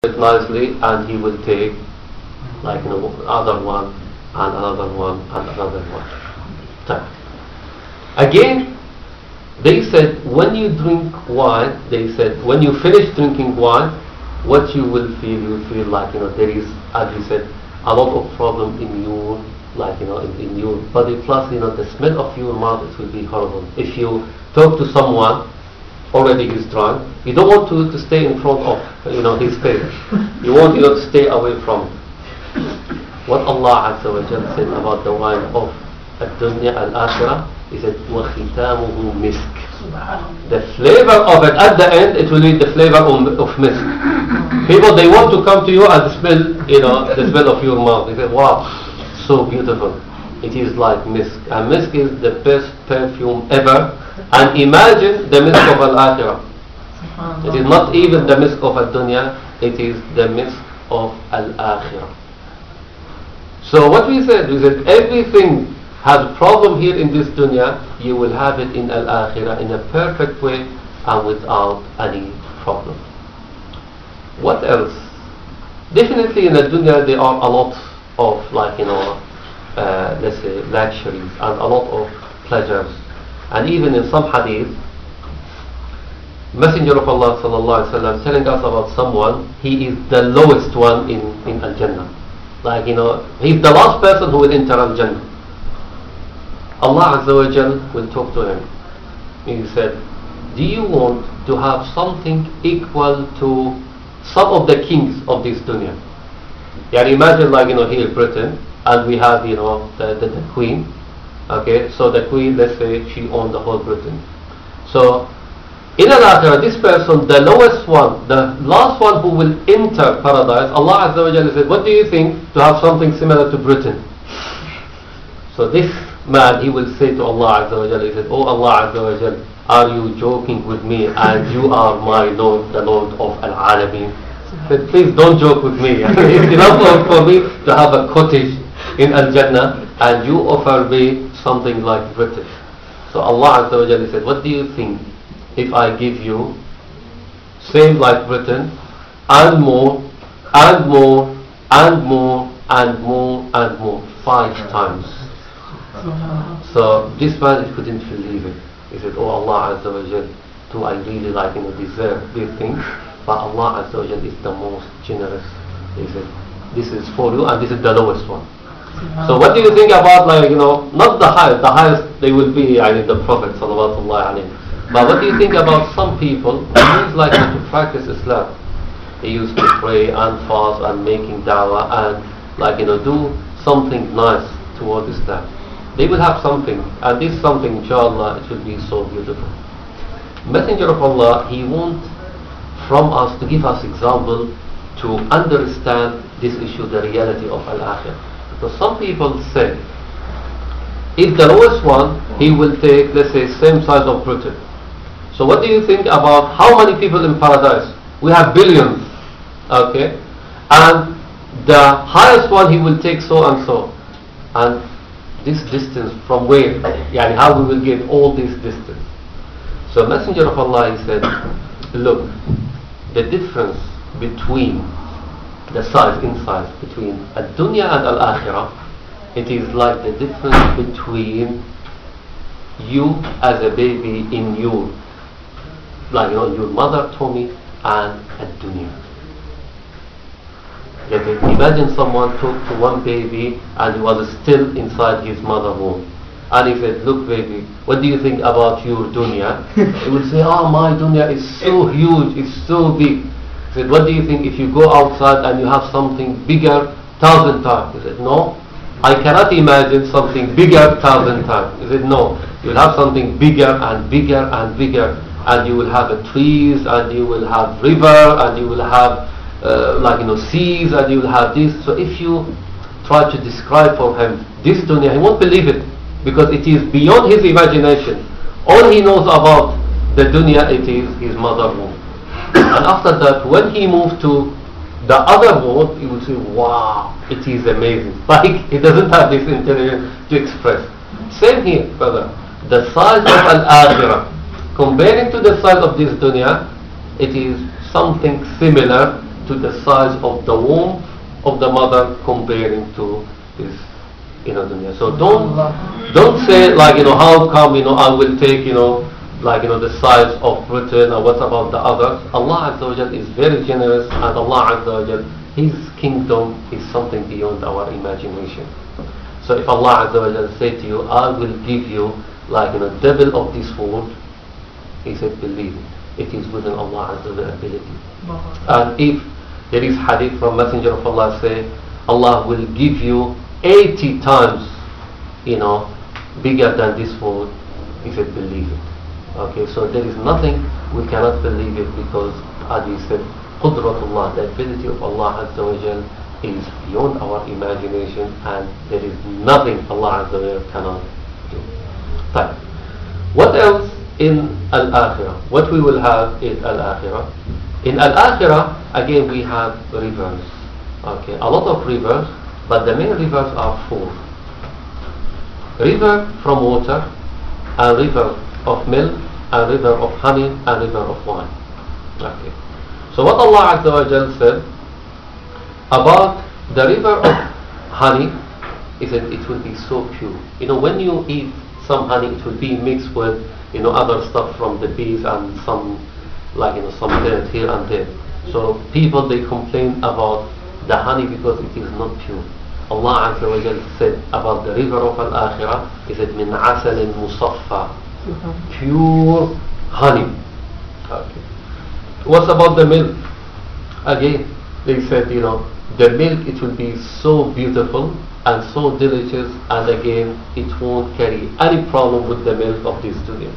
it nicely, and he will take like other one and another one and another one. Again, they said when you drink wine, they said when you finish drinking wine, what you will feel, you will feel like there is, as we said, a lot of problem in your in your body, plus the smell of your mouth, it will be horrible. If you talk to someone already is drunk, you don't want to stay in front of his face. You want to stay away from it. What Allah Azza wa Jalla said about the wine of ad-dunya al-akhirah, He said وَخِتَامُهُ مِسْكٍ. The flavor of it at the end, it will be the flavor of misk. People, they want to come to you and smell the smell of your mouth. They say, wow, so beautiful. It is like misk, and misk is the best perfume ever. And imagine the misk of al-akhirah. It is not even the misk of al-dunya, it is the misk of al-akhirah. So what we said everything has a problem here in this dunya, you will have it in al-akhirah in a perfect way and without any problem. What else? Definitely in the dunya there are a lot of let's say luxuries and a lot of pleasures. And even in some hadith, Messenger of Allah sallallahu alaihi wasallam telling us about someone, he is the lowest one in al-Jannah. He's the last person who will enter al-Jannah. Allah Azza wa Jal will talk to him. He said, do you want to have something equal to some of the kings of this dunya? Imagine here in Britain, and we have the queen. Okay, so the queen, let's say she owned the whole Britain. So in al-akhirah, this person, the lowest one, the last one who will enter paradise, Allah Azza wa Jalla said, what do you think to have something similar to Britain? So this man, he will say to Allah Azza wa Jalla, he said, oh Allah Azza wa Jalla, are you joking with me, and you are my Lord, the Lord of al-Alamin? He said, please don't joke with me. It's enough for me to have a cottage in al-Jannah, and you offer me something like Britain. So Allah Azza wa Jalla said, what do you think if I give you same like Britain and more and more and more and more and more 5 times? So this man, he couldn't believe it. He said, oh Allah Azza wa Jalla, do I really deserve these things? But Allah Azza wa Jalla is the most generous. He said, this is for you and this is the lowest one. So what do you think about not the highest they will be the Prophet sallallahu alaihi wasallam. But what do you think about some people who used to practice Islam? They used to pray and fast and making da'wah and do something nice towards Islam. They will have something, and this something, inshallah, it will be so beautiful. Messenger of Allah, he wants from us to give us example to understand this issue, the reality of al-akhirah. Because some people say, if the lowest one, he will take, let's say, same size of Britain. So what do you think about how many people in paradise? We have billions, okay? And the highest one, he will take so and so. And this distance from where? How we will get all this distance? So Messenger of Allah, he said, look, the difference between the size, in size, between ad-dunya and al-akhirah, it is like the difference between you as a baby in your your mother tummy and ad-dunya. Imagine someone took to one baby and he was still inside his mother's womb, and he said, look baby, what do you think about your dunya? He would say, oh, my dunya is so huge, it's so big. He said, what do you think if you go outside and you have something bigger 1,000 times? He said, no, I cannot imagine something bigger 1,000 times. He said, no, you'll have something bigger and bigger and bigger, and you will have trees, and you will have river, and you will have seas, and you will have this. So if you try to describe for him this dunya, he won't believe it, because it is beyond his imagination. All he knows about the dunya, it is his mother womb. And after that, when he moved to the other world, he would say, wow, it is amazing. Like, he doesn't have this intelligence to express. Same here, brother. The size of al-akhirah, comparing to the size of this dunya, it is something similar to the size of the womb of the mother comparing to this dunya. So don't say like how come I will take like the size of Britain, or what about the others. Allah Azza wa Jal is very generous, and Allah Azza wa Jal, His kingdom is something beyond our imagination. So if Allah Azza wa Jal say to you, I will give you like double of this world, He said, believe it. It is within Allah Azza wa Jal ability. And if there is hadith from Messenger of Allah say, Allah will give you 80 times bigger than this world, He said, believe it. Okay, so there is nothing we cannot believe it, because as we said, Qudratullah, the ability of Allah Azza wa Jal is beyond our imagination, and there is nothing Allah Azza wa Jal cannot do. But what else in Al-Akhirah? What we will have in Al-Akhirah? In Al-Akhirah, again we have rivers. Okay, a lot of rivers, but the main rivers are four. River from water, and river of milk, and river of honey, and river of wine. Okay. So what Allah Azza wa Jal said about the river of honey is that it will be so pure. When you eat some honey, it will be mixed with other stuff from the bees and some some dirt here and there. So people, they complain about the honey because it is not pure. Allah Azza wa Jal said about the river of Al-Akhirah, is it min asalin musaffa, pure honey. Okay. What about the milk? Again, they said, the milk, it will be so beautiful and so delicious, and again, it won't carry any problem with the milk of this dunya.